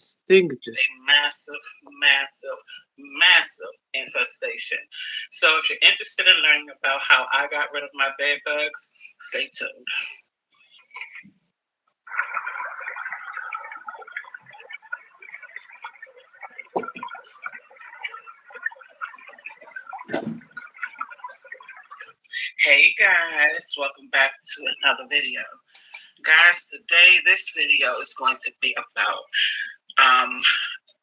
a massive, massive, massive infestation. So if you're interested in learning about how I got rid of my bed bugs, stay tuned. Hey guys, welcome back to another video. Guys, today this video is going to be about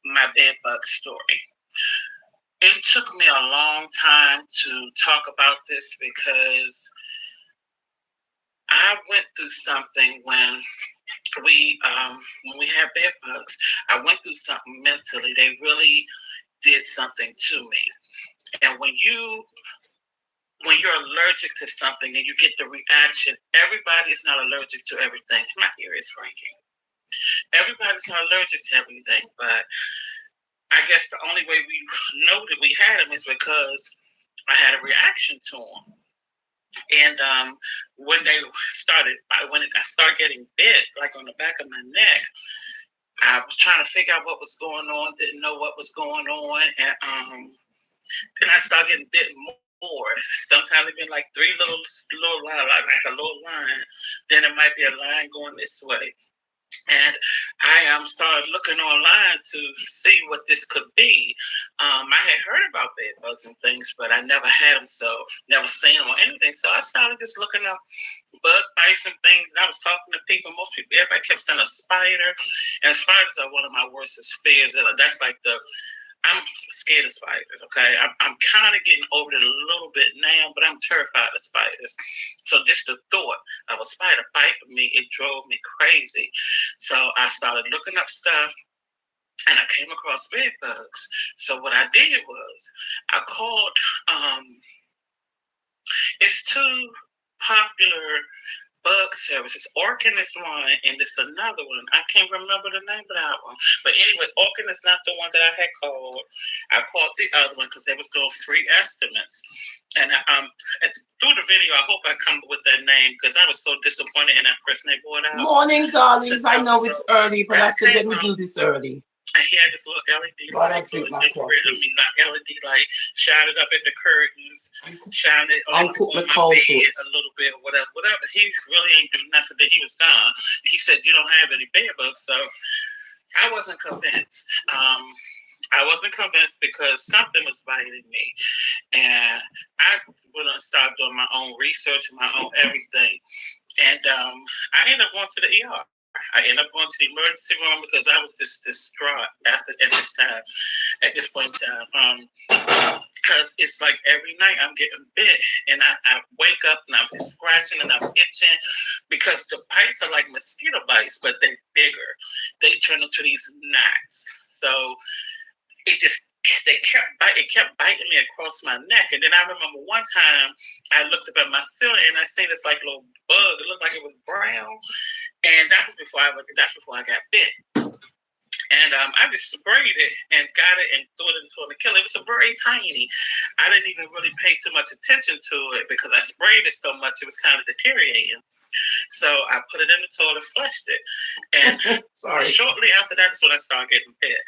my bed bug story. It took me a long time to talk about this because I went through something when we had bed bugs. I went through something mentally. They really did something to me. And when you're allergic to something and you get the reaction, everybody is not allergic to everything. My ear is ringing. Everybody's not allergic to everything, but I guess the only way we know that we had them is because I had a reaction to them. And when I started getting bit, like on the back of my neck, I was trying to figure out what was going on, didn't know what was going on, and then I started getting bit more. Sometimes it been like three little line, like a little line. Then it might be a line going this way. And I started looking online to see what this could be. I had heard about bed bugs and things, but I never had them, so never seen them or anything. So I started just looking up bug bites and things. And I was talking to people. Most people, everybody kept saying a spider, and spiders are one of my worst fears. That's like I'm scared of spiders, okay? I'm kind of getting over it a little bit now, but I'm terrified of spiders. So just the thought of a spider biting me, it drove me crazy. So I started looking up stuff, and I came across bed bugs. So what I did was I called, it's two popular bug services. Orkin is one, and it's another one. I can't remember the name of that one. But anyway, Orkin is not the one that I had called. I called the other one because they was doing free estimates. And through the video, I hope I come up with that name because I was so disappointed in that person they brought out. Morning, darlings. I know it's early, but I said let me do this early. And he had this little LED light, not LED light, shine it up at the curtains, shine it on my bed a little bit, whatever. He really ain't do nothing that he was done. He said, you don't have any bed bugs, so I wasn't convinced. I wasn't convinced because something was biting me. And I went and started doing my own research, my own everything. And I ended up going to the ER. I ended up going to the emergency room because I was just distraught at this point in time. Because it's like every night I'm getting bit and I wake up and I'm scratching and I'm itching because the bites are like mosquito bites, but they're bigger. They turn into these knots. So it kept biting me across my neck. And then I remember one time I looked up at my ceiling and I seen this like little bug. It looked like it was brown. And that's before I got bit. And I just sprayed it and got it and threw it into a killer. It was a very tiny. I didn't even really pay too much attention to it because I sprayed it so much it was kind of deteriorating. So I put it in the toilet, flushed it, and shortly after that is when I started getting bit.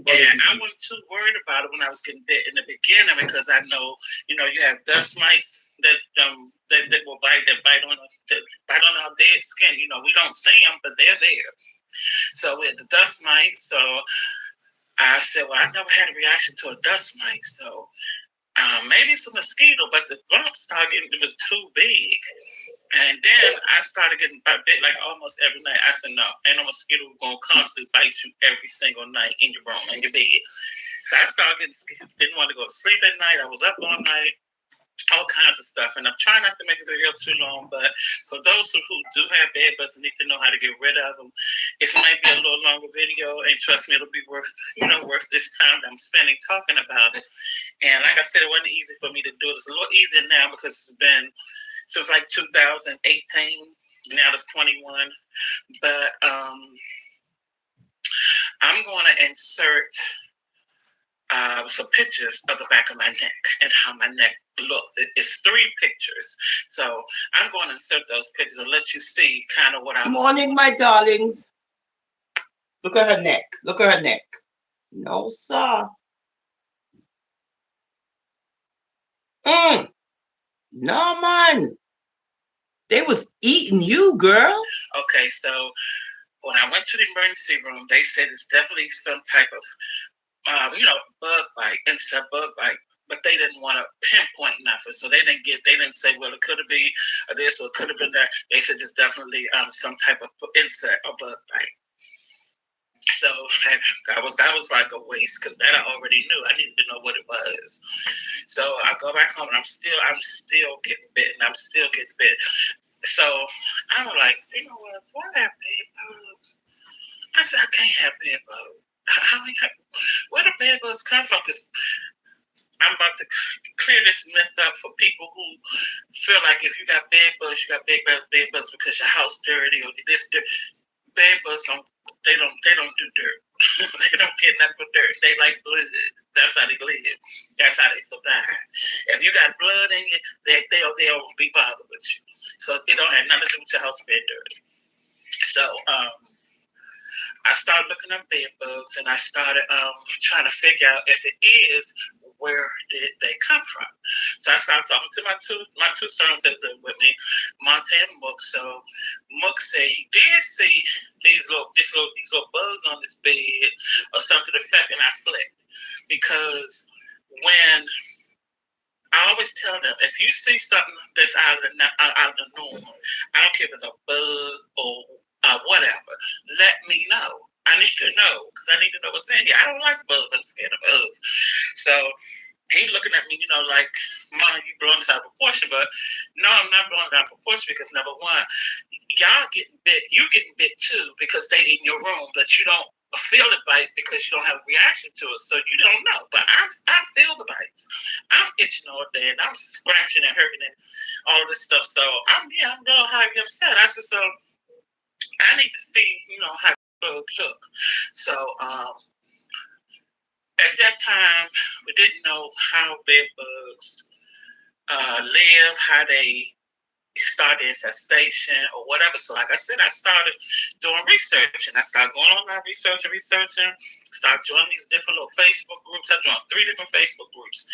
And I wasn't too worried about it when I was getting bit in the beginning because I know, you have dust mites that will bite on our dead skin. We don't see them, but they're there. So we had the dust mite. So I said, well, I never had a reaction to a dust mite, so maybe it's a mosquito, but the bump it was too big. And then I started getting bit like almost every night. I said, no, ain't no mosquito going to constantly bite you every single night in your room, in your bed. So I started getting scared. Didn't want to go to sleep at night. I was up all night, all kinds of stuff. And I'm trying not to make this video too long, but for those who do have bed bugs and need to know how to get rid of them, it might be a little longer video. And trust me, it'll be worth this time that I'm spending talking about it. And like I said, it wasn't easy for me to do it. It's a little easier now because it's been since like 2018. Now it's 21. But I'm going to insert some pictures of the back of my neck and how my neck looked. It's 3 pictures. So I'm going to insert those pictures and let you see kind of what I was Morning, my darlings. Look at her neck. Look at her neck. No, sir. No, man. They was eating you, girl. Okay, so when I went to the emergency room, they said it's definitely some type of, bug bite, insect bug bite. But they didn't want to pinpoint nothing, so they didn't say, well, it could have been this or it could have been that. They said it's definitely some type of insect or bug bite. So that was like a waste because that I already knew. I needed to know what it was. So I go back home and I'm still getting bitten. I'm still getting bit. So I'm like, you know what? Do I have bed bugs? I said I can't have bed bugs. Where do bed bugs come from? Because I'm about to clear this myth up for people who feel like if you got bed bugs, you got bed bugs because your house dirty or this dirty. Bed bugs don't do dirt. They don't get nothing but dirt. They like blood. That's how they live. That's how they survive. If you got blood in you, they'll be bothered with you. So it don't have nothing to do with your house being dirty. So I started looking up bed bugs and I started trying to figure out if it is, where did they come from? So I started talking to my two sons that live with me, Monte and Mook. So Mook said he did see these little bugs on this bed or something to the effect, and I flipped because when I always tell them, if you see something that's out of the norm, I don't care if it's a bug or whatever, let me know. I need to know because I need to know what's in here. I don't like bugs. I'm scared of bugs. So he looking at me, like, Mom, you blowing this out of proportion. But no, I'm not blowing it out of proportion because number one, y'all getting bit. You getting bit too because they in your room, but you don't feel the bite because you don't have a reaction to it, so you don't know. But I feel the bites. I'm itching all day and I'm scratching and hurting and all this stuff. So I'm real highly upset. I said, so I need to see, how bugs look. So at that time we didn't know how bed bugs live, how they start the infestation or whatever. So like I said, I started doing research and I started going online researching, started joining these different little Facebook groups. I joined 3 different Facebook groups.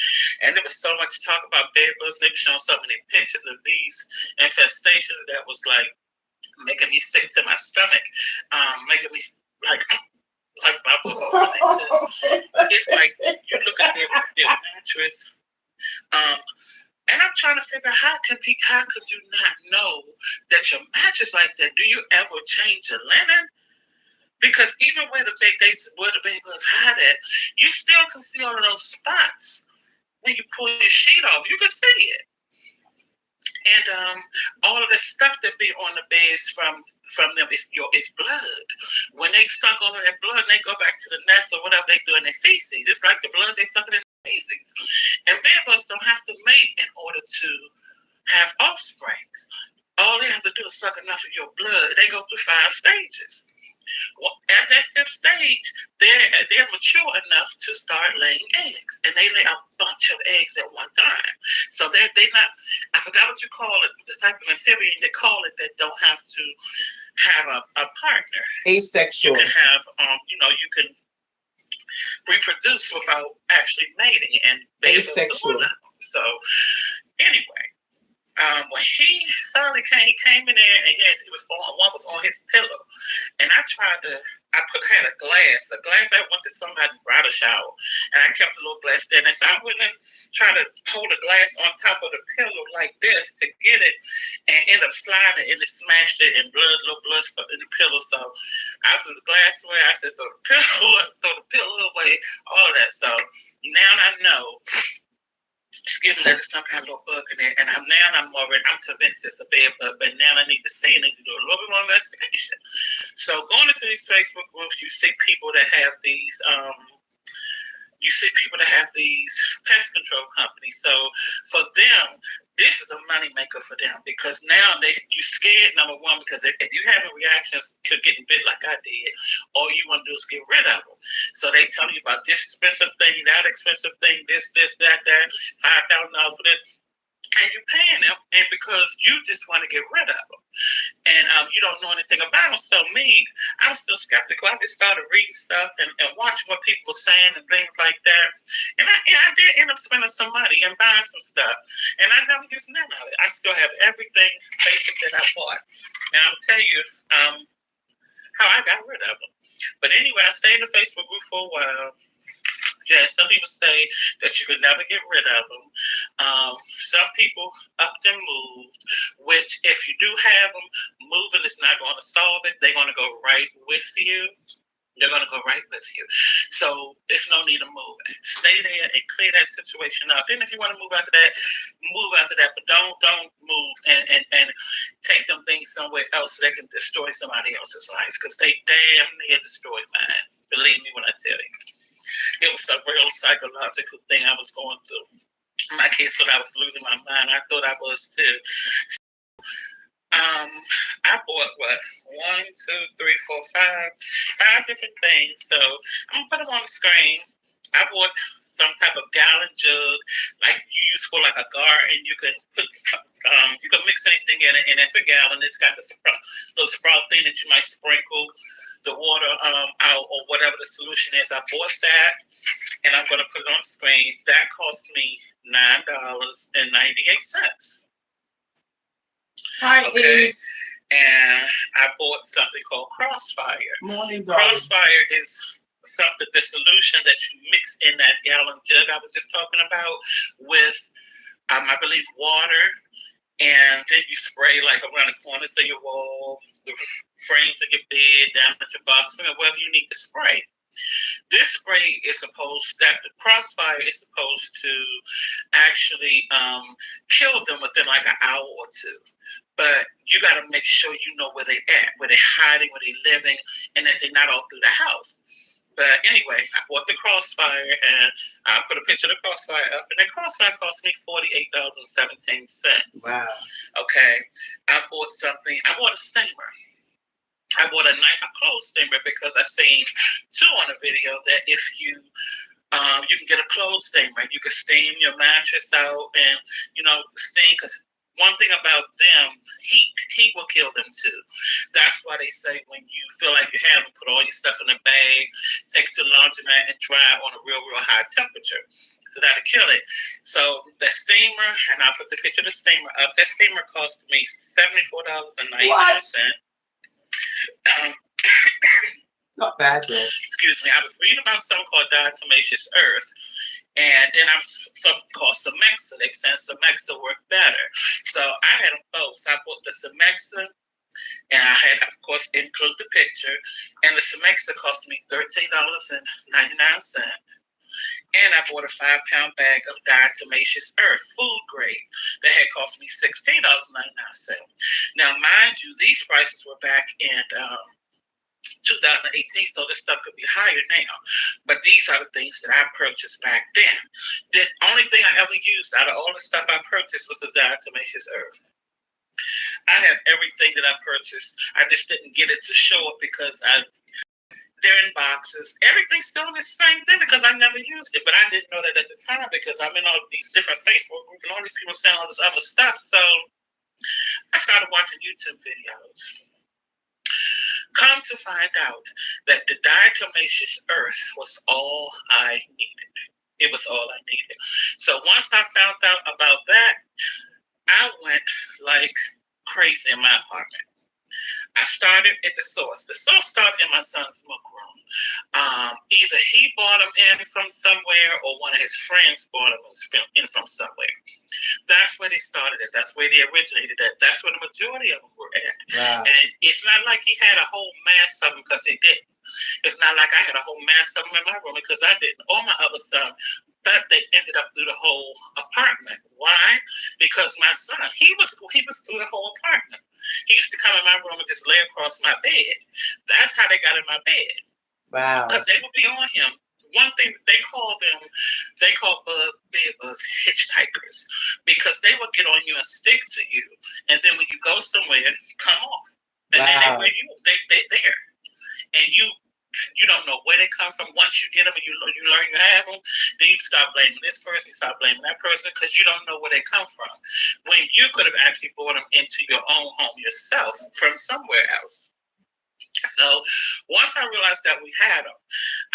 And there was so much talk about bed bugs. They were showing so many pictures of these infestations that was like making me sick to my stomach, making me like my blood. It's like you look at their mattress. And I'm trying to figure out how could you not know that your mattress like that? Do you ever change your linen? Because even where the bed bugs hide at, you still can see all of those spots when you pull your sheet off. You can see it. And all of the stuff that be on the beds from them is blood. When they suck all of that blood and they go back to the nest or whatever they do in their feces, it's like the blood they suck in their feces. And bed bugs don't have to mate in order to have offspring. All they have to do is suck enough of your blood. They go through 5 stages. Well, at that 5th stage, they're mature enough to start laying eggs, and they lay a bunch of eggs at one time. So they're not. I forgot what you call it. The type of amphibian they call it that don't have to have a partner. Asexual. You can have you can reproduce without actually mating, and asexual. So anyway. When he finally came in there, and yes, one was on his pillow, and I had a glass I went to somebody brought a shower, and I kept a little glass there, and so I went and tried to hold the glass on top of the pillow like this to get it, and end up sliding, and it smashed it, and little blood in the pillow. So I threw the glass away. I said, throw the pillow away, all of that. So now I know. Excuse me, there's some kind of little bug in there, and I'm convinced it's a bed bug, but now I need to do a little bit more investigation. So going into these Facebook groups, you see people that have these pest control companies. So for them, this is a money maker for them because now you scared, number one, because if you having reactions to getting bit like I did, all you want to do is get rid of them. So they tell you about this expensive thing, that expensive thing, this, that, $5,000 for this. and you're paying them, and because you just want to get rid of them, and you don't know anything about them. So me, I'm still skeptical. I just started reading stuff and watching what people were saying and things like that, and I did end up spending some money and buying some stuff, and I never used none of it. I still have everything basic that I bought, and I'll tell you how I got rid of them. But anyway, I stayed in the Facebook group for a while. Yeah, some people say that you could never get rid of them. Some people upped and moved, which if you do have them, moving is not going to solve it. They're going to go right with you. They're going to go right with you. So there's no need to move. Stay there and clear that situation up. And if you want to move after that, move after that. But don't move and take them things somewhere else so they can destroy somebody else's life, because they damn near destroyed mine. Believe me when I tell you. It was a real psychological thing I was going through. My kids thought I was losing my mind. I thought I was too. I bought what? 1, 2, 3, 4, 5 different things. So I'm gonna put them on the screen. I bought some type of gallon jug, like you use for like a garden. You can put, you can mix anything in it, and it's a gallon. It's got the little sprout thing that you might sprinkle the water out or whatever the solution is. I bought that, and I'm gonna put it on the screen. That cost me $9.98. Hi, okay. Ace. And I bought something called Crossfire. Morning, darling. Crossfire is something, the solution that you mix in that gallon jug I was just talking about with, I believe, water, and then you spray like around the corners of your wall, the frames of your bed, down at your box, wherever you need to spray. This spray is the Crossfire is supposed to actually kill them within like an hour or two. But you got to make sure you know where they're at, where they're hiding, where they're living, and that they're not all through the house. But anyway, I bought the Crossfire, and I put a picture of the Crossfire up, and the Crossfire cost me $48.17. Wow. Okay, I bought a steamer. I bought a clothes steamer because I seen two on a video that if you can get a clothes steamer, you can steam your mattress out and steam, because one thing about them, heat will kill them too. That's why they say when you feel like you have them, put all your stuff in a bag, take it to the laundromat and dry it on a real high temperature. So that'll kill it. So the steamer, and I'll put the picture of the steamer up. That steamer cost me $74.99. Not bad, though. Excuse me. I was reading about something called diatomaceous earth, and then I was something called Cemexa. They were saying Cemexa worked better. So I had them both. So I bought the Cemexa, and I had, of course, include the picture. And the Cemexa cost me $13.99. And I bought a 5-pound bag of diatomaceous earth, food grade, that had cost me $16.99. Now, mind you, these prices were back in 2018, so this stuff could be higher now. But these are the things that I purchased back then. The only thing I ever used out of all the stuff I purchased was the diatomaceous earth. I have everything that I purchased. I just didn't get it to show up because they're in boxes. Everything's still in the same thing because I never used it. But I didn't know that at the time because I'm in all these different Facebook groups and all these people saying all this other stuff. So I started watching YouTube videos. Come to find out that the diatomaceous earth was all I needed. It was all I needed. So once I found out about that, I went like crazy in my apartment. I started at the source. The source started in my son's milk room. Either he bought them in from somewhere or one of his friends bought them in from somewhere. That's where they started at. That's where they originated at. That's where the majority of them were at. Wow. And it's not like he had a whole mass of them because he didn't. It's not like I had a whole mass of them in my room because I didn't. All my other son, but they ended up through the whole apartment. Why? Because my son, he was through the whole apartment. He used to come in my room and just lay across my bed. That's how they got in my bed. Wow. Because they would be on him. One thing they call bed-bugs hitchhikers, because they would get on you and stick to you, and then when you go somewhere, come off, and then they there, and you You don't know where they come from. Once you get them and you learn you have them, then you start blaming this person, you start blaming that person because you don't know where they come from. When you could have actually brought them into your own home yourself from somewhere else. So once I realized that we had them,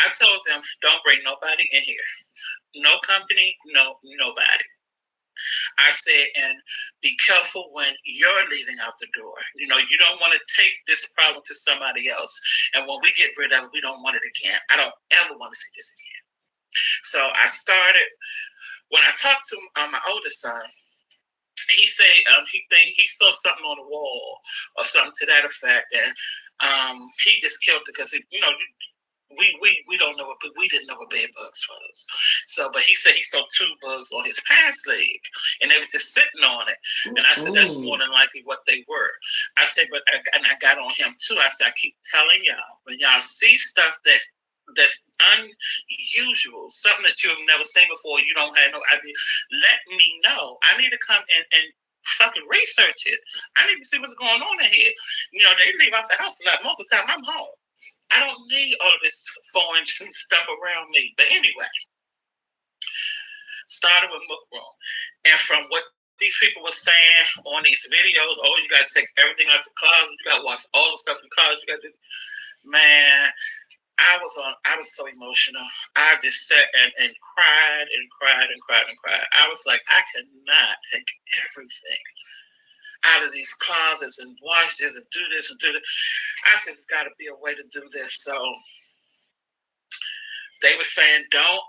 I told them, don't bring nobody in here. No company, no nobody. I said, and be careful when you're leaving out the door. You don't want to take this problem to somebody else. And when we get rid of it, we don't want it again. I don't ever want to see this again. So I started, when I talked to my oldest son, he said he saw something on the wall or something to that effect. And he just killed it because, we don't know what, but we didn't know what bed bugs was. So, but he said he saw 2 bugs on his pants leg, and they were just sitting on it. And I said that's more than likely what they were. I said, and I got on him too. I said I keep telling y'all when y'all see stuff that's unusual, something that you've never seen before, you don't have no idea. Let me know. I need to come and fucking research it. I need to see what's going on in here. They leave out the house a lot. Most of the time, I'm home. I don't need all of this foreign stuff around me. But anyway, started with Mook Room. And from what these people were saying on these videos, you got to take everything out the closet. You got to wash all the stuff in the closet. You got to do. Man, I was so emotional. I just sat and cried and cried and cried and cried. I was like, I cannot take everything out of these closets and wash this and do this and do that. I said, there's got to be a way to do this. So they were saying, don't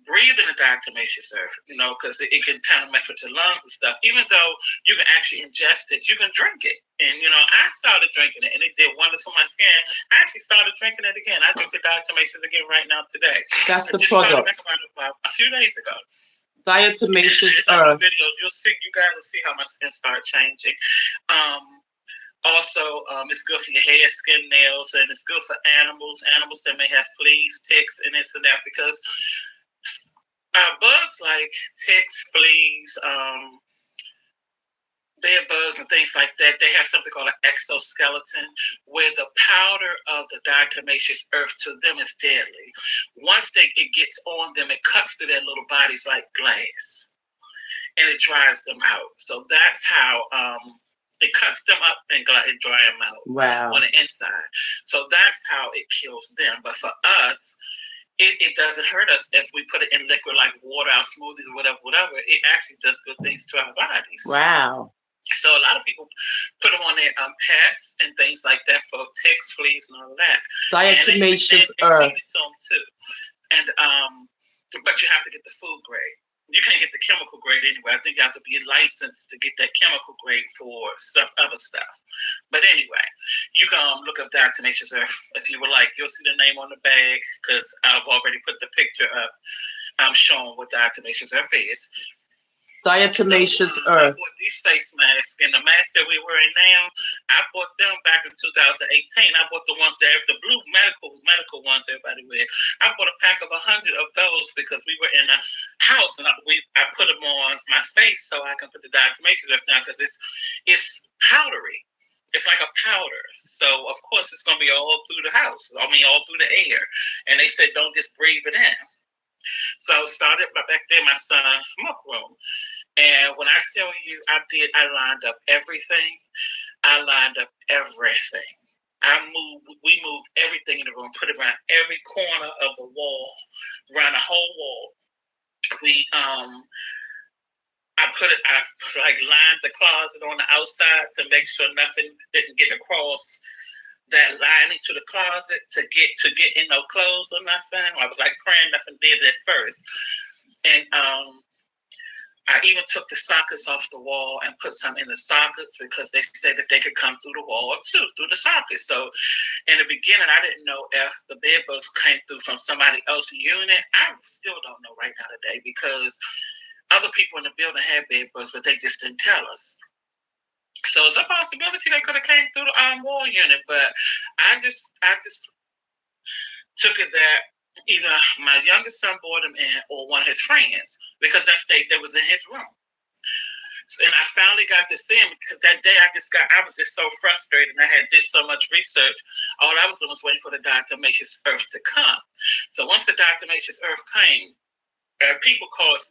breathe in the diatomaceous earth, because it can kind of mess with your lungs and stuff. Even though you can actually ingest it, you can drink it. And, I started drinking it, and it did wonders for my skin. I actually started drinking it again. I drink the diatomaceous again right now today. That's the product. About a few days ago. Diatomaceous earth. Videos, you guys will see how my skin started changing. Also, it's good for your hair, skin, nails, and it's good for animals that may have fleas, ticks, and this and that, because bugs like ticks, fleas, bed bugs, and things like that, they have something called an exoskeleton, where the powder of the diatomaceous earth to them is deadly. Once it gets on them, it cuts through their little bodies like glass, and it dries them out. So that's how it cuts them up and dry them out on the inside. So that's how it kills them. But for us, it doesn't hurt us if we put it in liquid like water, our smoothies, or whatever. It actually does good things to our bodies. Wow. So a lot of people put them on their pets and things like that for ticks, fleas, and all of that. Diatomaceous earth. Too. And but you have to get the food grade. You can't get the chemical grade anyway. I think you have to be licensed to get that chemical grade for some other stuff. But anyway, you can look up diatomaceous earth if you would like. You'll see the name on the bag because I've already put the picture up. I'm showing what diatomaceous earth is. Diatomaceous earth. I bought these face masks, and the masks that we're wearing now, I bought them back in 2018. I bought the ones that have the blue medical ones everybody wear. I bought a pack of 100 of those because we were in a house, and I put them on my face so I can put the diatomaceous earth down because it's powdery. It's like a powder. So, of course, it's going to be all through the house. I mean, all through the air. And they said, don't just breathe it in. So I started back then, my son, Mook Room. And when I tell you I lined up everything. We moved everything in the room, put it around every corner of the wall, around the whole wall. I lined the closet on the outside to make sure nothing didn't get across that lining to the closet to get in no clothes or nothing. I was like praying nothing did at first. And I even took the sockets off the wall and put some in the sockets because they said that they could come through the wall too, through the sockets. So in the beginning, I didn't know if the bed bugs came through from somebody else's unit. I still don't know right now today because other people in the building had bed bugs, but they just didn't tell us. So it's a possibility they could have came through the wall unit, but I just took it that either my youngest son brought him in or one of his friends because that was in his room. And I finally got to see him because that day I was just so frustrated and I had did so much research. All I was doing was waiting for the diatomaceous earth to come. So once the diatomaceous earth came, people call it,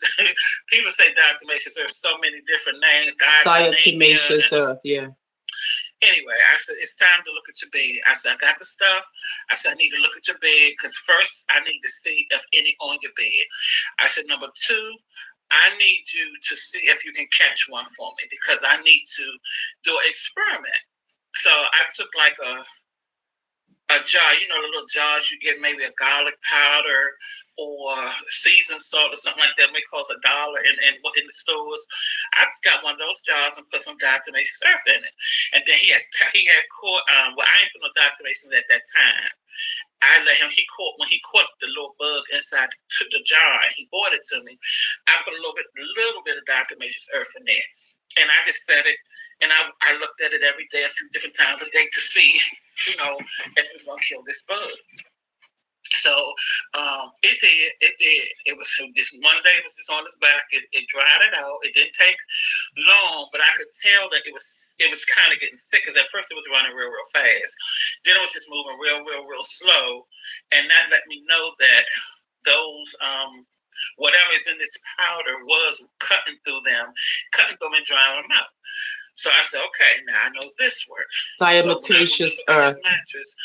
people say diatomaceous earth so many different names. Diatomaceous earth, yeah. Anyway, I said, it's time to look at your bed. I said, I got the stuff. I said, I need to look at your bed because first I need to see if any on your bed. I said, number two, I need you to see if you can catch one for me because I need to do an experiment. So I took like a jar, you know, the little jars you get, maybe a garlic powder or seasoned salt or something like that, may cost $1 in the stores. I just got one of those jars and put some diatomaceous earth in it. And then he had caught, well, I ain't put no diatomaceous at that time. I let him, when he caught the little bug inside the jar and he brought it to me, I put a little bit of diatomaceous earth in there. And I just set it, and I looked at it every day, a few different times a day to see, you know, if it was going to kill this bug. So it did. It was just one day. It was just on his back. It dried it out. It didn't take long, but I could tell that it was kind of getting sick. Because at first it was running real fast. Then it was just moving real slow, and that let me know that those whatever is in this powder was cutting through them and drying them out. So I said, okay, now I know this works. Diatomaceous earth. Mattress,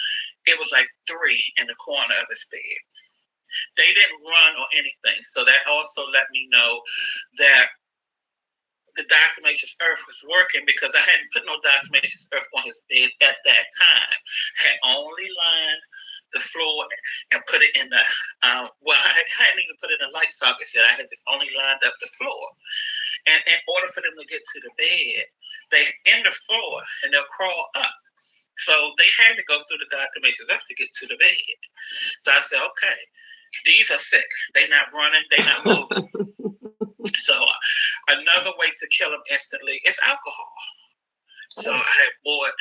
it was like 3 in the corner of his bed. They didn't run or anything. So that also let me know that the diatomaceous earth was working because I hadn't put no diatomaceous earth on his bed at that time. I had only lined the floor and put it in the, I hadn't even put it in light sockets yet. I had just only lined up the floor. And in order for them to get to the bed, they in the floor and they'll crawl up. So they had to go through the diatomaceous earth to get to the bed. So I said, okay, these are sick. They're not running. They're not moving. So another way to kill them instantly is alcohol. So I had bought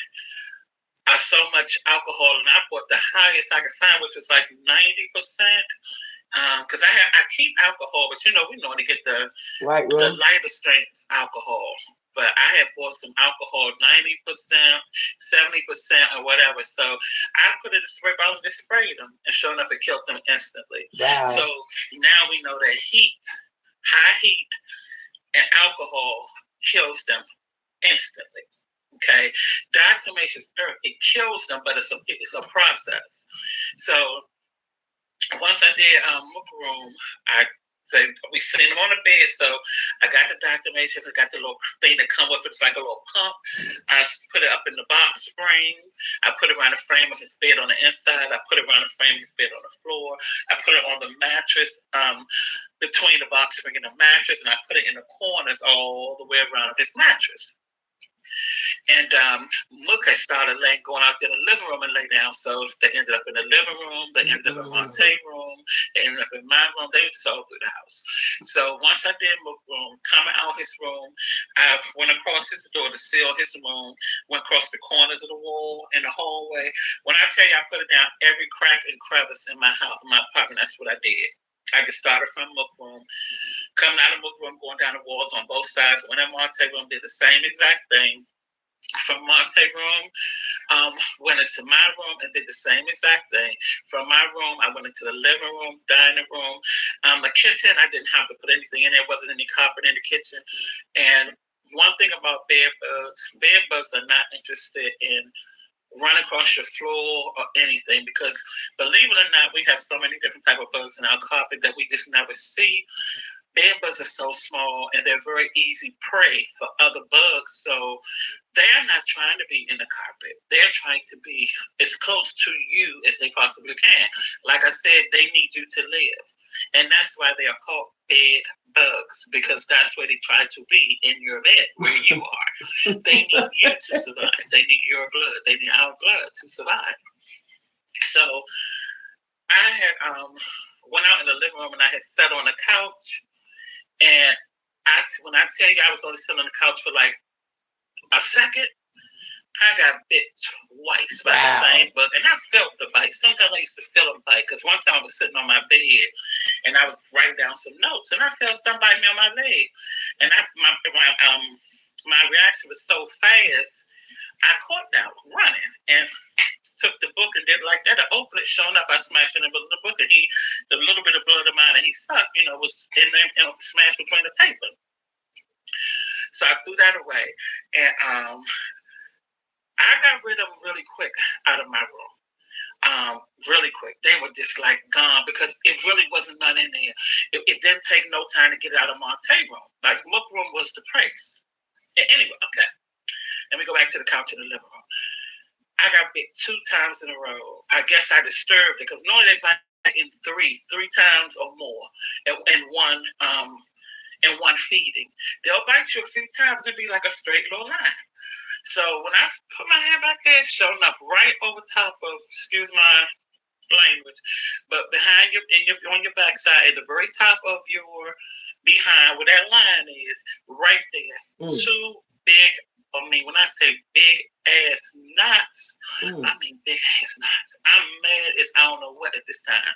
so much alcohol, and I bought the highest I could find, which was like 90%. Because I keep alcohol, but you know we normally get the lighter strength alcohol. But I had bought some alcohol, 90%, 70%, or whatever. So I put it in a spray bottle and just sprayed them, and sure enough, it killed them instantly. Wow. So now we know that high heat, and alcohol kills them instantly. Okay, diatomaceous earth, it kills them, but it's a process. So once I did Mukaroom, we seen them on the bed. So I got the diatomaceous, I got the little thing that comes with it. It's like a little pump. I put it up in the box spring. I put it around the frame of his bed on the inside. I put it around the frame of his bed on the floor. I put it on the mattress, between the box spring and the mattress, and I put it in the corners all the way around his mattress. And Mook had started going out there in the living room and lay down. So they ended up in the living room. They ended up in Monte's room. They ended up in my room. They was all through the house. So once I did Mook room, coming out his room, I went across his door to seal his room, went across the corners of the wall in the hallway. When I tell you I put it down every crack and crevice in my house, in my apartment, that's what I did. I just started from Mook room, coming out of Mook room, going down the walls on both sides. When in Monte room, did the same exact thing. From Monte room, went into my room and did the same exact thing. From my room, I went into the living room, dining room, the kitchen. I didn't have to put anything in there. Wasn't any carpet in the kitchen. And one thing about bed bugs are not interested in run across your floor or anything, because believe it or not, we have so many different type of bugs in our carpet that we just never see. Bed bugs are so small and they're very easy prey for other bugs. So they're not trying to be in the carpet. They're trying to be as close to you as they possibly can. Like I said, they need you to live. And that's why they are called bed bugs, because that's where they try to be, in your bed, where you are. They need you to survive. They need your blood. They need our blood to survive. So I had went out in the living room and I had sat on the couch. And when I tell you I was only sitting on the couch for like a second, I got bit twice by the same bug. And I felt the bite. Sometimes I used to feel a bite, because one time I was sitting on my bed and I was writing down some notes, and I felt somebody on my leg, and my reaction was so fast. I caught that one running and took the book and did like that. I opened it, showing up, I smashed it in the book, and the little bit of blood of mine that he sucked, was in smashed between the paper. So I threw that away, and I got rid of them really quick out of my room. Really quick. They were just like gone because it really wasn't none in there. It didn't take no time to get it out of Monte room. Like, Mook room was the place. And anyway, okay. Let me go back to the couch in the living room. I got bit 2 times in a row. I guess I disturbed it because normally they bite in three times or more in one feeding. They'll bite you a few times and it'll be like a straight little line. So when I put my hand back there, showing up right over top of, excuse my language, but behind on your backside, at the very top of your behind, where that line is, right there, 2 big. When I say big ass knots, I mean big ass knots. I'm mad as I don't know what at this time.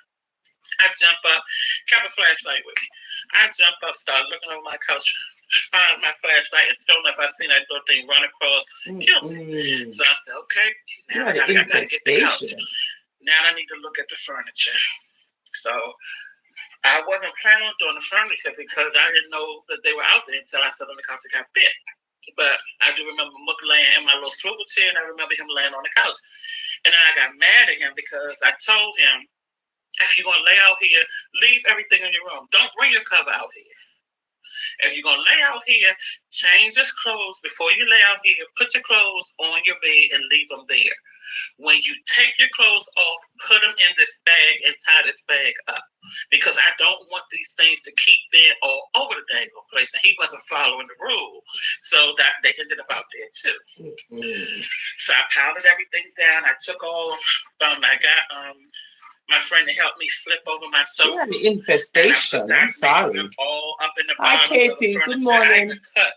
I jump up, kept a flashlight with me. I jump up, start looking over my couch, find my flashlight, and sure enough, I seen that little thing run across, killed me. So I said, okay, now I gotta get the couch. Now I need to look at the furniture. So I wasn't planning on doing the furniture because I didn't know that they were out there until I sat on the couch and got bit. But I do remember Mook laying in my little swivel chair, and I remember him laying on the couch. And then I got mad at him because I told him, if you're going to lay out here, leave everything in your room. Don't bring your cover out here. If you're going to lay out here, change his clothes before you lay out here. Put your clothes on your bed and leave them there. When you take your clothes off, put them in this bag and tie this bag up. Because I don't want these things to keep being all over the dang place. And he wasn't following the rule. So that they ended up out there too. So I powdered everything down. I took all, I got my friend to help me flip over my sofa. You had an infestation. I'm sorry. All up in the bottom. Hi, KP. Good morning. I cut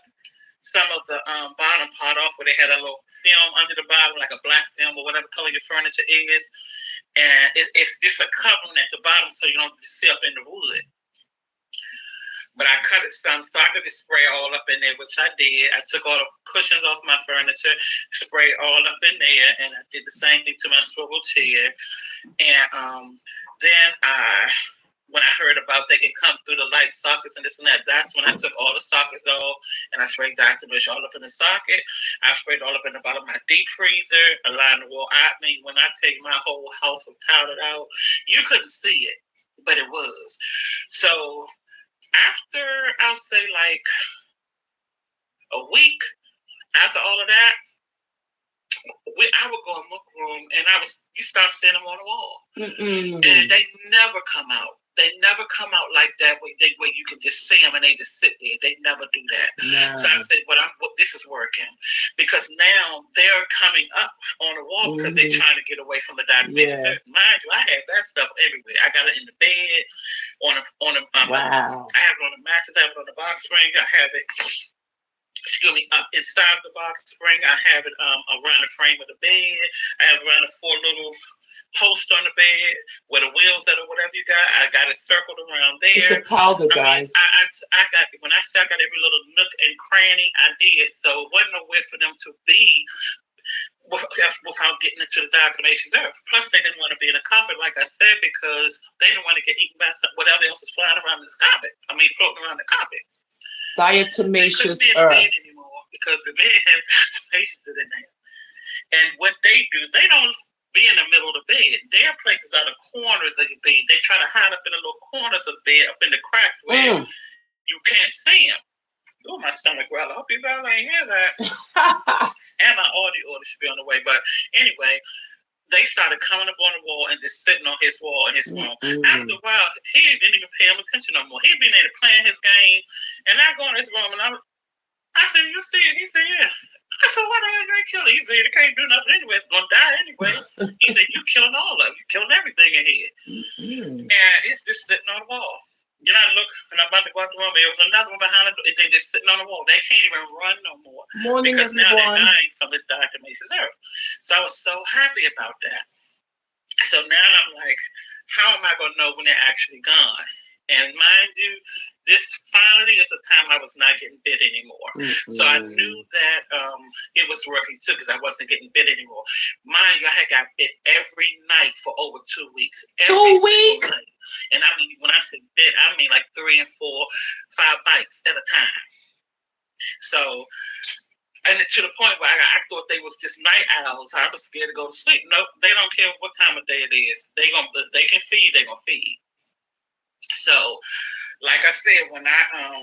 some of the bottom part off where they had a little film under the bottom, like a black film or whatever color your furniture is. And it's just a covering at the bottom so you don't sit up in the wood. But I cut it some so I could just spray all up in there, which I did. I took all the cushions off my furniture, sprayed all up in there, and I did the same thing to my swivel chair. And then when I heard about they can come through the light sockets and this and that, that's when I took all the sockets off and I sprayed Dr. Bush all up in the socket. I sprayed all up in the bottom of my deep freezer, aligned the wall. I mean, when I tell you my whole house was powdered out, you couldn't see it, but it was. So after, I'll say like a week after all of that, I would go in Mook room and you start seeing them on the wall. And they never come out. They never come out like that where you can just see them and they just sit there. They never do that. No. So I said, this is working. Because now they're coming up on the wall because they're trying to get away from the diabetes. Yeah. Mind you, I have that stuff everywhere. I got it in the bed, wow. I have it on the mattress, I have it on the box spring, I have it up inside the box spring. I have it around the frame of the bed. I have it around the 4 little posts on the bed where the wheels at or whatever you got. I got it circled around there. It's a powder, guys. I got when I say I got every little nook and cranny, I did. So it wasn't nowhere for them to be without getting into the diatomaceous earth. Plus, they didn't want to be in a carpet, like I said, because they didn't want to get eaten by whatever else is flying around this carpet. I mean, floating around the carpet. Diatomaceous earth. Anymore because the bed has diatomaceous in there. And what they do, they don't be in the middle of the bed. Their places are the corners of the bed. They try to hide up in the little corners of the bed, up in the cracks where you can't see them. Oh, my stomach growled. I hope you guys ain't hear that. And my audio order should be on the way. But anyway, they started coming up on the wall and just sitting on his wall in his room. After a while, he didn't even pay him attention no more. He'd been there playing his game, and I go in his room, and I said, "You see it?" He said, "Yeah." I said, "Why the hell you ain't kill it?" He said, "It can't do nothing anyway. It's gonna die anyway." He said, "You killing all of it. You killing everything in here." And it's just sitting on the wall. Then I look, and I'm about to go out the room. There was another one behind the door. They're just sitting on the wall. They can't even run no more. Morning, because everyone. Now they're dying from this diatomaceous earth. So I was so happy about that. So now I'm like, how am I going to know when they're actually gone? And mind you, this finally is the time I was not getting bit anymore. So I knew that it was working too because I wasn't getting bit anymore. Mind you, I had got bit every night for over 2 weeks. Every 2 weeks? Night. And I mean, when I say bit, I mean like 3 and 4, 5 bites at a time. So, and to the point where I thought they was just night owls. I was scared to go to sleep. Nope, they don't care what time of day it is. If they can feed, they gonna feed. So, like I said, when I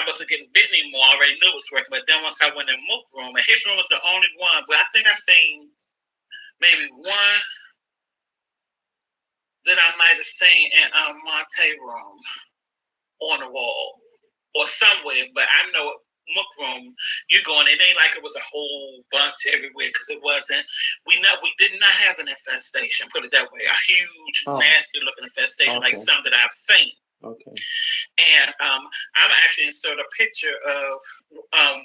wasn't getting bitten anymore, I already knew it was working. But then once I went in Mook room, and his room was the only one, but I think I seen maybe one that I might have seen in Monte room on the wall or somewhere. But I know Mook room, you going, it ain't like it was a whole bunch everywhere because it wasn't. We did not have an infestation, put it that way, a huge, nasty looking infestation like some that I've seen. Okay. And I'm actually insert a picture of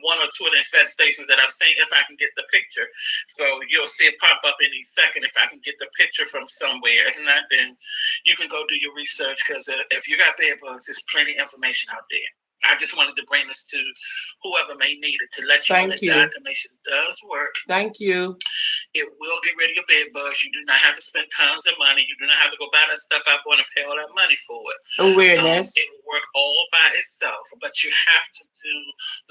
one or two of the infestations that I've seen if I can get the picture. So you'll see it pop up any second if I can get the picture from somewhere. If not, then you can go do your research because if you got bed bugs, there's plenty of information out there. I just wanted to bring this to whoever may need it to let you know that diatomaceous does work. Thank you. It will get rid of your bed bugs. You do not have to spend tons of money. You do not have to go buy that stuff out and pay all that money for it. Awareness. It will work all by itself, but you have to do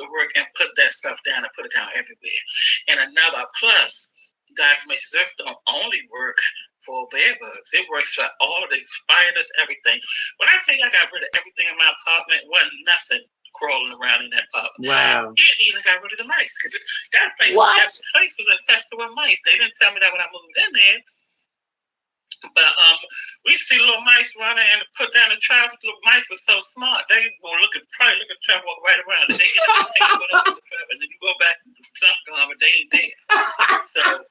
the work and put that stuff down and put it down everywhere. And another plus, diatomaceous earth don't only work for bed bugs. It works for all of the spiders, everything. When I tell you I got rid of everything in my apartment, wasn't nothing crawling around in that apartment. Wow. It even got rid of the mice because that place was infested with mice. They didn't tell me that when I moved in there. But we see little mice running and put down the traps. Little mice were so smart. They will probably look at the trap, walk right around, and they get up the trap, and then you go back and some but they ain't there. So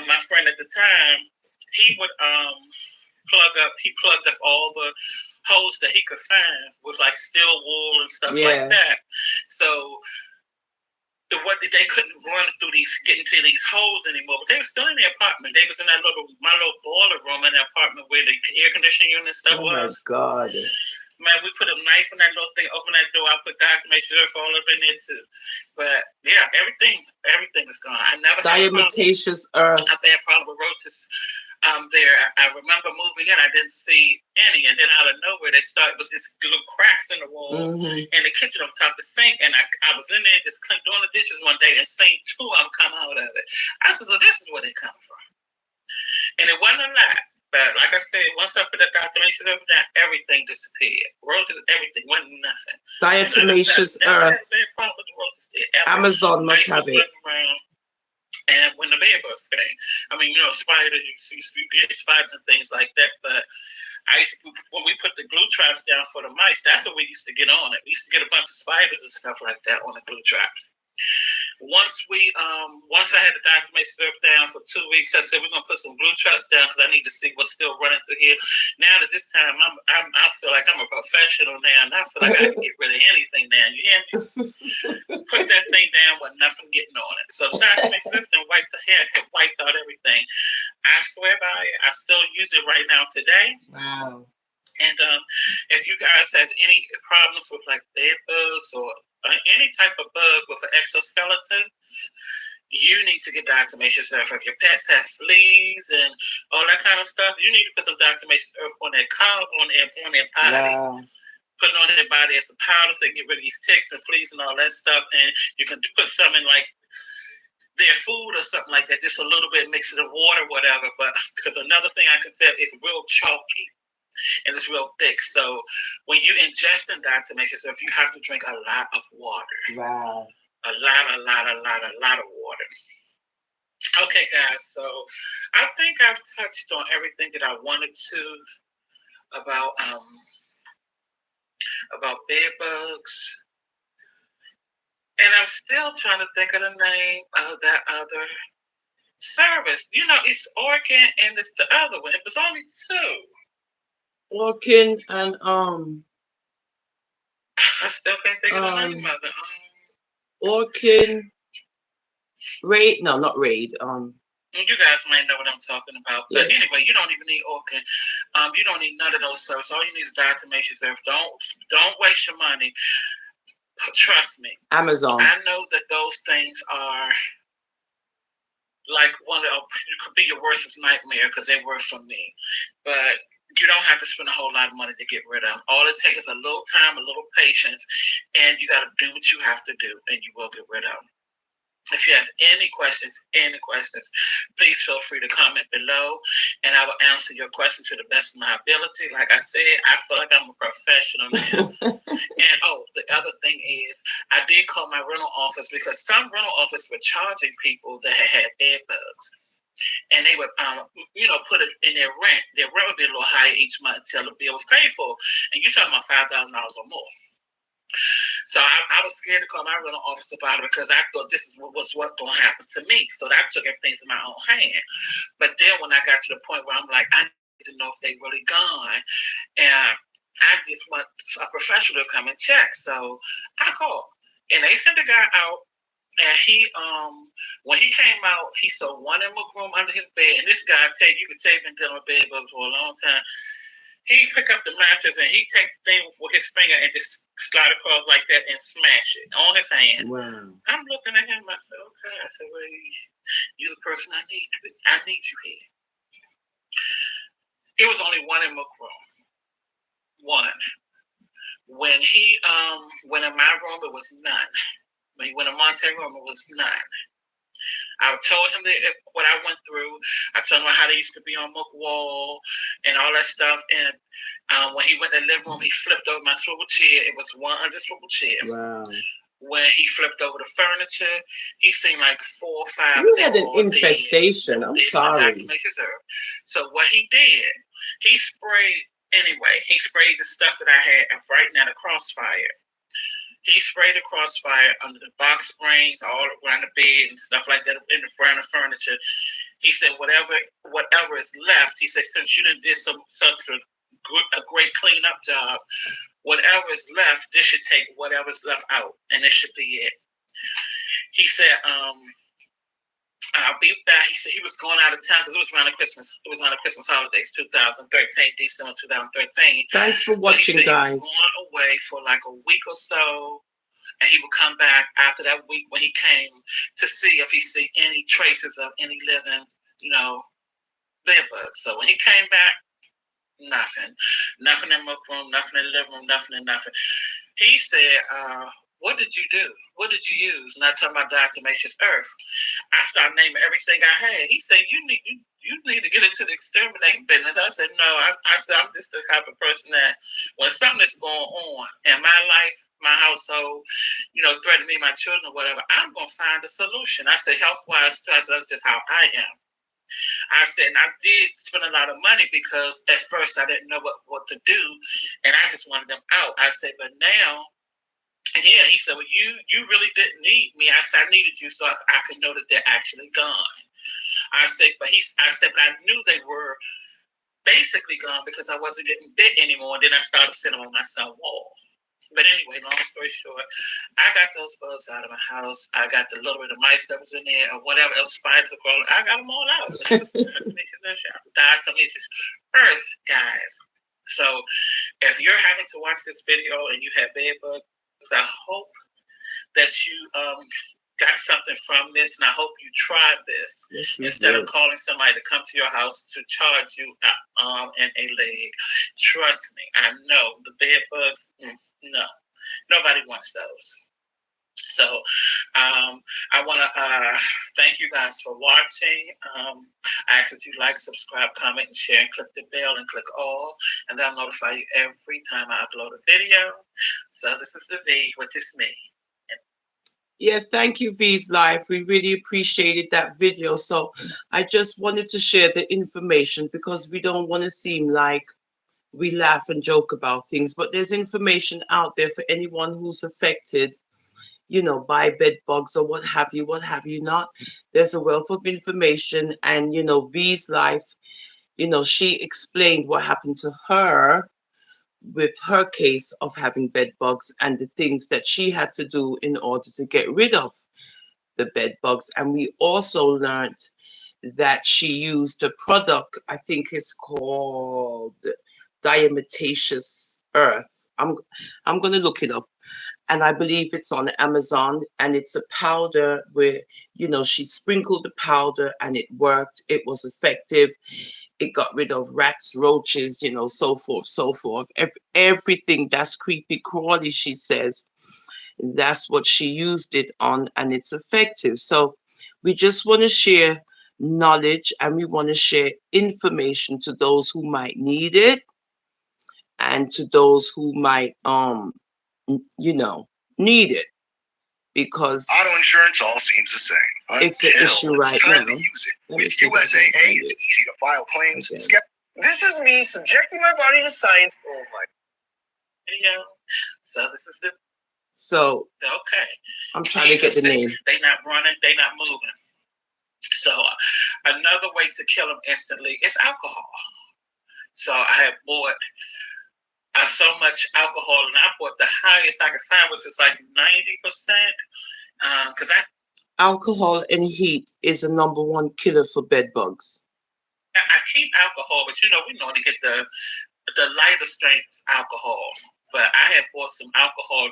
my friend at the time, he would plugged up all the holes that he could find with like steel wool and stuff like that. So they couldn't run through get into these holes anymore, but they were still in the apartment. They was in my little boiler room in the apartment where the air conditioning unit and stuff was. Oh my God. Man, we put a knife in that little thing, open that door, I put diatomaceous earth all up in there too. But yeah, everything is gone. I never diatomaceous earth. I've had a problem with roaches. There, I remember moving in, I didn't see any, and then out of nowhere, was just little cracks in the wall in the kitchen on top of the sink, and I was in there just doing the dishes one day, and seeing two of them come out of it. I said, so this is where they come from. And it wasn't a lot, but like I said, once I put that diatomaceous earth down, everything disappeared. Roaches, everything, wasn't nothing. Diatomaceous earth. Amazon must have it. And when the bed bugs came, I mean, spiders, you get spiders and things like that. But when we put the glue traps down for the mice, that's what we used to get on it. We used to get a bunch of spiders and stuff like that on the glue traps. Once I had the diatomaceous earth down for 2 weeks, I said we're gonna put some glue traps down because I need to see what's still running through here. Now that this time I feel like I'm a professional now, and I feel like I can get rid of anything now. You hear me? Put that thing down with nothing getting on it. So the diatomaceous earth and wiped out everything. I swear by it. I still use it right now today. Wow. And if you guys have any problems with like bed bugs or any type of bug with an exoskeleton, you need to get diatomaceous earth. If your pets have fleas and all that kind of stuff, you need to put some diatomaceous earth on their cow, on their body. Wow. Put it on their body as a powder so they get rid of these ticks and fleas and all that stuff. And you can put some in like their food or something like that, just a little bit, mix it in water, whatever. But because another thing I can say, it's real chalky. And it's real thick. So when you ingest diatomaceous earth, you have to drink a lot of water. Wow. A lot of water. Okay, guys. So I think I've touched on everything that I wanted to about bed bugs. And I'm still trying to think of the name of that other service. It's Orkin and it's the other one. It was only two. Orkin and I still can't think of the name of it. Orkin Raid. No, not Raid. You guys might know what I'm talking about. But anyway, you don't even need organ. You don't need none of those services. All you need is diatomaceous earth. Don't waste your money. Trust me. Amazon. I know that those things are like one of it could be your worst nightmare because they were for me. But you don't have to spend a whole lot of money to get rid of them. All it takes is a little time, a little patience, and you got to do what you have to do, and you will get rid of them. If you have any questions, please feel free to comment below, and I will answer your question to the best of my ability. Like I said, I feel like I'm a professional now. And the other thing is, I did call my rental office because some rental office were charging people that had bed bugs, and they would, put it in their rent. Their rent would be a little higher each month until the bill was paid for, and you're talking about $5,000 or more. So I was scared to call my rental office about it because I thought this is what's going to happen to me. So I took everything to my own hand. But then when I got to the point where I'm like, I need to know if they really gone, and I just want a professional to come and check. So I called, and they sent a guy out. And he, when he came out, he saw one in my room under his bed. And this guy, you could tell he's been dealing with bed bugs for a long time. He pick up the mattress and he take the thing with his finger and just slide across like that and smash it on his hand. Wow. I'm looking at him. I said, okay. I said, well, you're the person I need. I need you here. It was only one in my room. One. When he went in my room, it was none. When he went in Monte's room, it was none. I told him what I went through. I told him how they used to be on Mook Wall and all that stuff. And when he went in the living room, he flipped over my swivel chair. It was one under swivel chair. Wow. When he flipped over the furniture, he seen like 4 or 5. You had an infestation. I'm sorry. So what he did, he sprayed the stuff that I had right now, the Crossfire. He sprayed the Crossfire under the box springs, all around the bed and stuff like that, in the front of the furniture. He said, whatever is left, he said, since you done did such a great cleanup job, whatever is left, this should take whatever's left out, and this should be it. He said, I'll be back. He said he was going out of town because it was around the Christmas. It was around the Christmas holidays, 2013, December 2013. Thanks for watching, so he guys. He was going away for like a week or so, and he would come back after that week when he came to see if he see any traces of any living, bed bugs. So when he came back, nothing in my room, nothing in the living room, nothing. He said, what did you do? What did you use? And I told him about diatomaceous earth. I started naming everything I had. He said, you need to get into the exterminating business. I said, no. I said, I'm just the type of person that when something is going on in my life, my household, threatening me, my children, or whatever, I'm going to find a solution. I said, health-wise, that's just how I am. I said, and I did spend a lot of money because at first I didn't know what to do, and I just wanted them out. I said, but now, yeah, he said, well, you really didn't need me. I said, I needed you so I could know that they're actually gone. I said, but I knew they were basically gone because I wasn't getting bit anymore. And then I started sitting on my cell wall. But anyway, long story short, I got those bugs out of my house. I got the little bit of mice that was in there or whatever else, spiders or crawling. I got them all out. Diatomaceous earth, guys. So if you're having to watch this video and you have bed bugs, I hope that you got something from this, and I hope you tried this instead of calling somebody to come to your house to charge you an arm and a leg. Trust me, I know the bed bugs. No, nobody wants those. So I want to thank you guys for watching. I ask that you like, subscribe, comment, and share, and click the bell and click all, and that'll notify you every time I upload a video. So this is the V, which is me. Yeah, thank you, V's Life. We really appreciated that video. So I just wanted to share the information because we don't want to seem like we laugh and joke about things, but there's information out there for anyone who's affected, by bed bugs or what have you not. There's a wealth of information, and, V's Life, she explained what happened to her with her case of having bed bugs and the things that she had to do in order to get rid of the bed bugs. And we also learned that she used a product, I think it's called diatomaceous earth. I'm going to look it up, and I believe it's on Amazon, and it's a powder where, you know, she sprinkled the powder and it worked. It was effective. It got rid of rats, roaches, you know, so forth, so forth. Everything that's creepy crawly, she says, that's what she used it on, and it's effective. So we just want to share knowledge, and we want to share information to those who might need it, and to those who might you know, need it, because auto insurance all seems the same. It's an issue right now. To use it. With USAA, it's easy to file claims. Okay. This is me subjecting my body to science. Oh my. Yeah. So this is the. So okay. I'm trying to get the name. They not running. They not moving. So another way to kill them instantly is alcohol. So I have bought so much alcohol, and I bought the highest I could find, which is like 90%. Because alcohol and heat is the number one killer for bed bugs. I keep alcohol, but you know, we normally get the lighter strength alcohol. But I had bought some alcohol,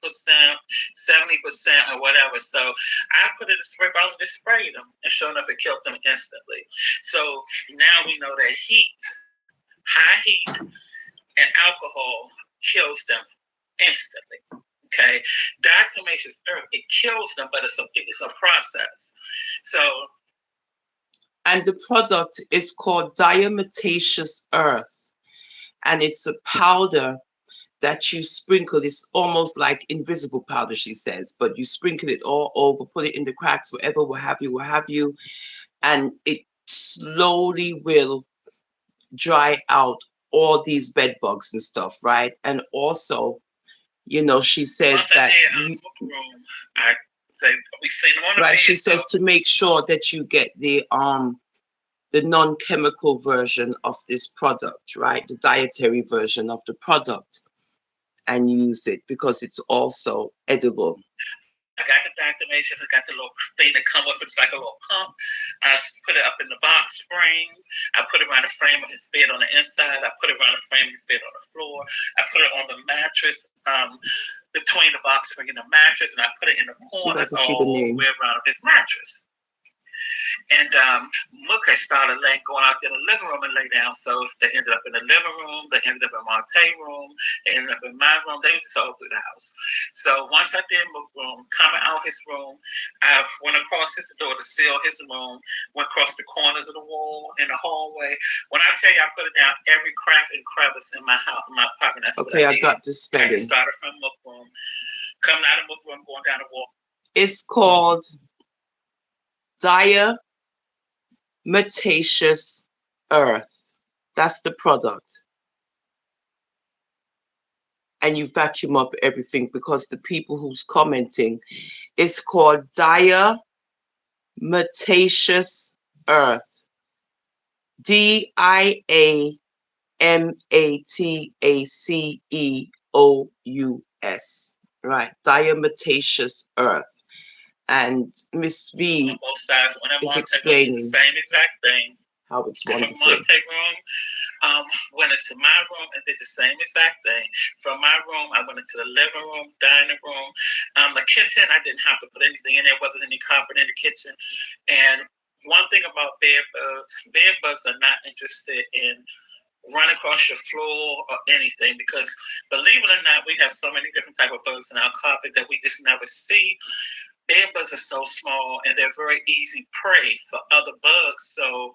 90%, 70%, or whatever. So I put it in a spray bottle and just sprayed them. And sure enough, it killed them instantly. So now we know that heat, high heat, and alcohol kills them instantly. Okay? Diatomaceous earth, it kills them, but it's a process. So. And the product is called diatomaceous earth. And it's a powder that you sprinkle. It's almost like invisible powder, she says, but you sprinkle it all over, put it in the cracks, whatever, what have you, and it slowly will dry out all these bed bugs and stuff, right? And also, you know, she says that right, she says to make sure that you get the non-chemical version of this product, right? The dietary version of the product, and use it because it's also edible. I got the diatomaceous. I got the little thing that come with it. It's like a little pump. I put it up in the box spring. I put it around the frame of his bed on the inside. I put it around the frame of his bed on the floor. I put it on the mattress, between the box spring and the mattress, and I put it in the corners all the way around his mattress. And Mook had started going out there in the living room and lay down. So they ended up in the living room. They ended up in Monte's room. They ended up in my room. They just all through the house. So once I did Mook's room, coming out his room, I went across his door to seal his room, went across the corners of the wall in the hallway. When I tell you I put it down every crack and crevice in my house, in my apartment. That's okay, I got this spelling. I started from Mook's room, coming out of Mook's room, going down the wall. It's called diatomaceous earth. That's the product. And you vacuum up everything, because the people who's commenting, it's called diatomaceous earth. DIAMATACEOUS. Right. Diatomaceous earth. And Miss V both sides. is explaining the same exact thing. How it's wonderful. From Monte's room, went into my room and did the same exact thing. From my room, I went into the living room, dining room, the kitchen. I didn't have to put anything in there. Wasn't any carpet in the kitchen. And one thing about bed bugs are not interested in run across your floor or anything, because believe it or not, we have so many different type of bugs in our carpet that we just never see. Bed bugs are so small and they're very easy prey for other bugs. So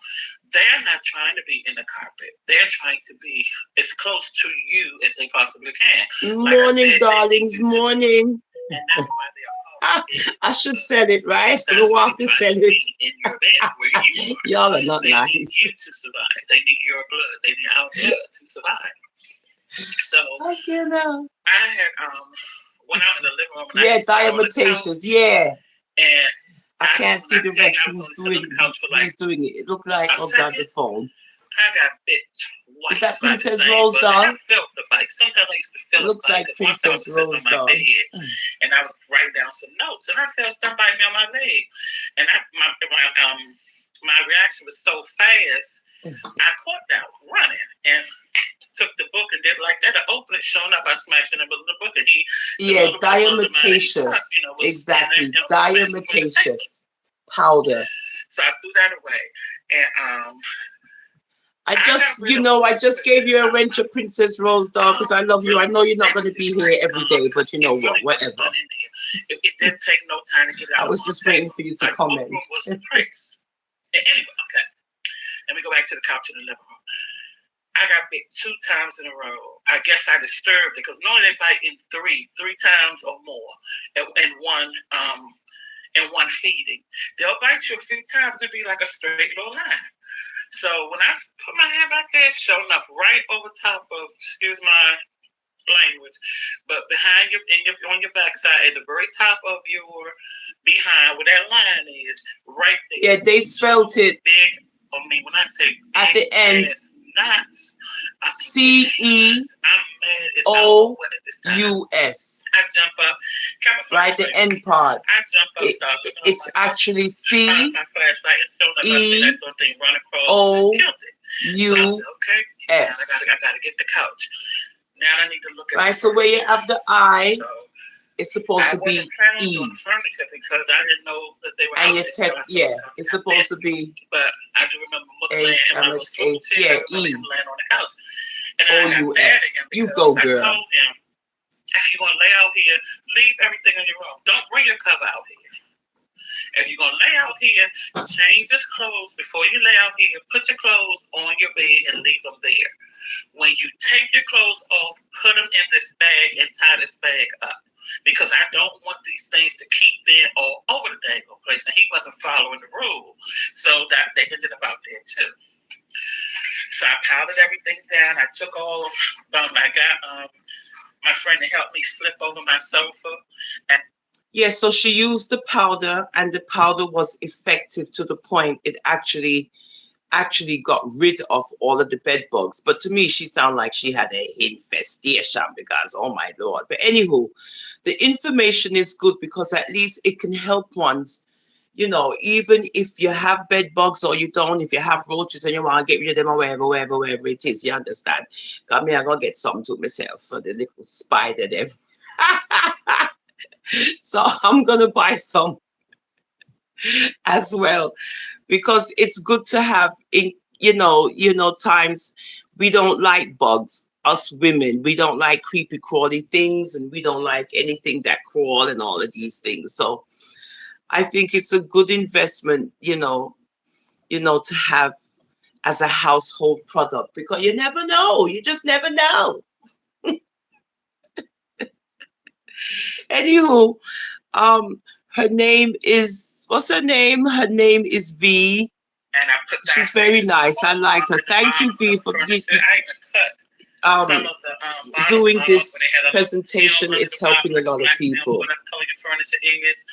they're not trying to be in the carpet. They're trying to be as close to you as they possibly can. Morning, darlings, morning. And that's why they are. I should sell it, right? I don't want to sell it. In your bed where you are. Y'all are not nice. They need you to survive. They need your blood. They need our blood to survive. So I cannot. I had went out in the living room. And diatomaceous, yeah. And I can't see the rest who's doing it. Who's doing it? It looked like on the phone. I got bit twice. Is that Princess Rose doll? I felt the bite. Sometimes I used to feel it. Looks like Princess Rose doll. And I was writing down some notes, and I felt somebody on my leg. And my reaction was so fast. I caught that one running and took the book and did like that. I opened it, showing up, I smashed it with the book, and diametaceous, exactly, diametaceous powder. So I threw that away, and I just gave you a wrench of Princess Rose, dog, because I love you. I know you're not going to be here every day, but you know what? Whatever. It didn't take no time to get out. I was just waiting for you to comment. Book room was the place. Anyway, okay. Let me go back to the couch in the living room. I got bit 2 times in a row. I guess I disturbed it because normally they bite in three times or more in one feeding. They'll bite you a few times and it'll be like a straight little line. So when I put my hand back there, sure enough, right over top of, excuse my language, but behind on your backside, at the very top of your behind, where that line is, right there. Yeah, they spelt it big. I mean, when I say big, at the end, knots. CEOUS. I jump up. Right, the end part. I jump up. It's actually CEOUS. I gotta get the couch. Now I need to look at. Right, so where you have the I, it's supposed to be E. Because I didn't know that they were. And your tech, yeah, it's supposed to be. But I do remember looking at my E. On the couch. OUS. You go, girl. I told him, if you're gonna lay out here, leave everything in your room. Don't bring your cover out here. If you're gonna lay out here, change his clothes before you lay out here. Put your clothes on your bed and leave them there. When you take your clothes off, put them in this bag and tie this bag up. Because I don't want these things to keep being all over the dang place. And he wasn't following the rule. So that they ended up out there too. So I powdered everything down. I took all I got my friend to help me flip over my sofa. And yeah, so she used the powder, and the powder was effective to the point it actually got rid of all of the bed bugs. But to me, she sounded like she had a infestation because, oh my Lord. But anywho, the information is good because at least it can help ones, you know, even if you have bed bugs or you don't, if you have roaches and you want to get rid of them or wherever it is, you understand. Because me, I'm going to get something to myself for the little spider them. So I'm going to buy some as well, because it's good to have in, times we don't like bugs. Us women, we don't like creepy crawly things, and we don't like anything that crawl and all of these things. So I think it's a good investment, to have as a household product, because you never know. You just never know. Anywho, her name is, what's her name? Her name is V. And I put that. She's very nice. I like her. Thank you, V, for doing this presentation. It's helping a lot of people. What color your furniture is.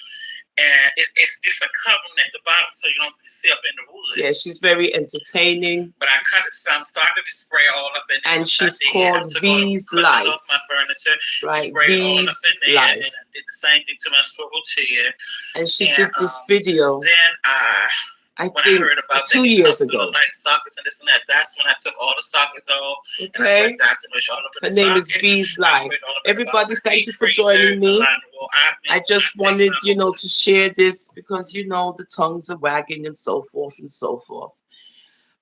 And it's a covering at the bottom so you don't sit up in the wood. Yeah, she's very entertaining. But I cut it some so I could just spray all up in there. And she's called V's Life. Off my furniture, right, V's all up in there, Life. And I did the same thing to my swivel chair. And she did this video. Then I think heard about 2 years ago. Like sockets and this and that. That's when I took all the sockets off. Okay. Her name is V's Life. Everybody, thank you for joining me. I just wanted, to share this because, the tongues are wagging and so forth and so forth.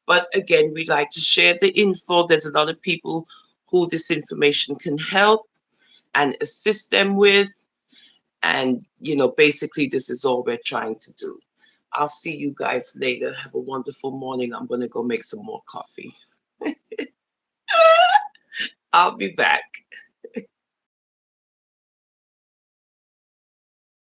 But again, we like to share the info. There's a lot of people who this information can help and assist them with. And, basically, this is all we're trying to do. I'll see you guys later. Have a wonderful morning. I'm going to go make some more coffee. I'll be back.